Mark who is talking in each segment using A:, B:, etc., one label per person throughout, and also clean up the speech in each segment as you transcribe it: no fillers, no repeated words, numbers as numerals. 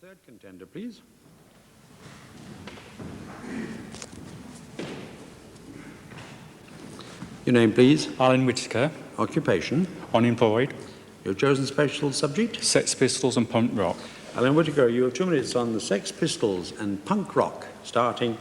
A: Third contender, please. Your name, please.
B: Alan Whitaker,
A: Occupation.
B: unemployed,
A: Your chosen special subject.
B: Sex Pistols and punk rock.
A: Alan Whitaker, you have 2 minutes on the Sex Pistols and punk rock, starting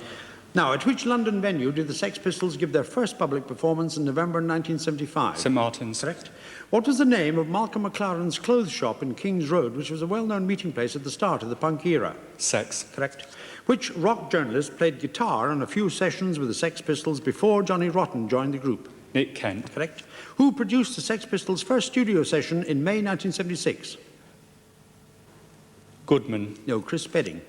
A: now. At which London venue did the Sex Pistols give their first public performance in November 1975?
B: St Martin's.
A: Correct. What was the name of Malcolm McLaren's clothes shop in King's Road, which was a well-known meeting place at the start of the punk era?
B: Sex.
A: Correct. Which rock journalist played guitar on a few sessions with the Sex Pistols before Johnny Rotten joined the group?
B: Nick Kent.
A: Correct. Who produced the Sex Pistols' first studio session in May 1976?
B: Goodman.
A: No, Chris Spedding.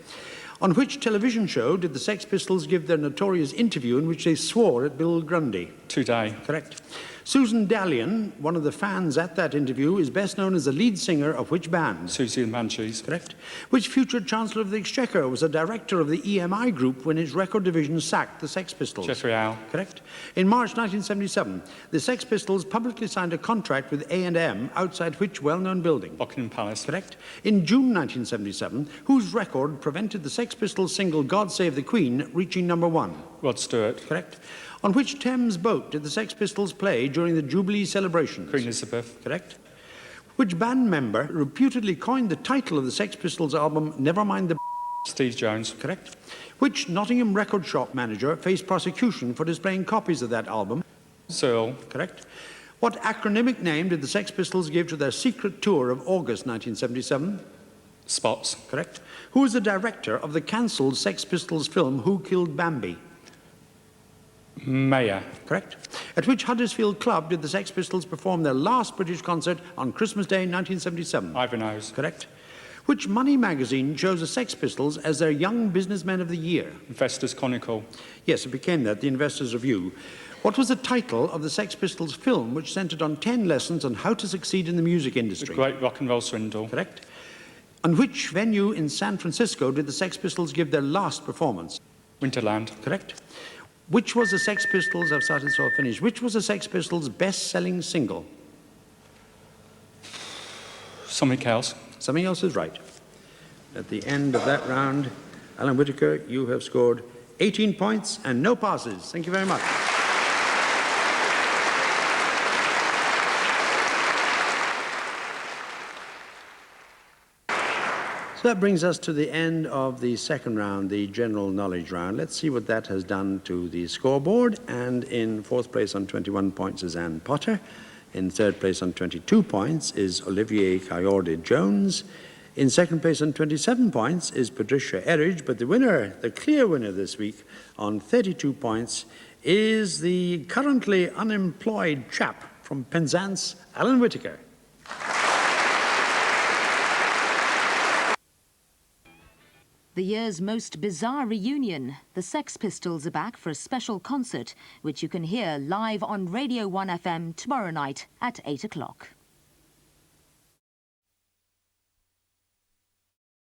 A: On which television show did the Sex Pistols give their notorious interview in which they swore at Bill Grundy?
B: Today.
A: Correct. Susan Dalian, one of the fans at that interview, is best known as the lead singer of which band?
B: Susie and Banshees.
A: Correct. Which future Chancellor of the Exchequer was a director of the EMI Group when its record division sacked the Sex Pistols?
B: Jeffrey Howe.
A: Correct. In March 1977, the Sex Pistols publicly signed a contract with A&M outside which well-known building?
B: Buckingham Palace.
A: Correct. In June 1977, whose record prevented the Sex Pistols single God Save the Queen reaching #1?
B: Rod Stewart.
A: Correct. On which Thames boat did the Sex Pistols play during the Jubilee celebrations?
B: Queen Elizabeth.
A: Correct. Which band member reputedly coined the title of the Sex Pistols album Nevermind the
B: Steve Jones.
A: Correct. Which Nottingham record shop manager faced prosecution for displaying copies of that album?
B: Searle.
A: Correct. What acronymic name did the Sex Pistols give to their secret tour of August 1977?
B: Spots.
A: Correct. Who is the director of the cancelled Sex Pistols film Who Killed Bambi?
B: Mayer.
A: Correct. At which Huddersfield club did the Sex Pistols perform their last British concert on Christmas Day 1977?
B: Ivanhoe's.
A: Correct. Which money magazine chose the Sex Pistols as their Young Businessmen of the Year?
B: Investors Chronicle.
A: Yes, it became that, the Investors Review. What was the title of the Sex Pistols film which centred on 10 lessons on how to succeed in the music
B: The
A: industry?
B: Great Rock and Roll Swindle.
A: Correct. On which venue in San Francisco did the Sex Pistols give their last performance?
B: Winterland.
A: Correct. Which was the Sex Pistols, I've started so I'll finish, which was the Sex Pistols' best-selling single?
B: Something else.
A: Something else is right. At the end of that round, Alan Whitaker, you have scored 18 points and no passes. Thank you very much. So that brings us to the end of the second round, the general knowledge round. Let's see what that has done to the scoreboard. And in fourth place on 21 points is Anne Potter. In third place on 22 points is Olivier Coyote-Jones. In second place on 27 points is Patricia Erridge. But the winner, the clear winner this week on 32 points is the currently unemployed chap from Penzance, Alan Whitaker.
C: The year's most bizarre reunion. The Sex Pistols are back for a special concert, which you can hear live on Radio 1 FM tomorrow night at 8 o'clock.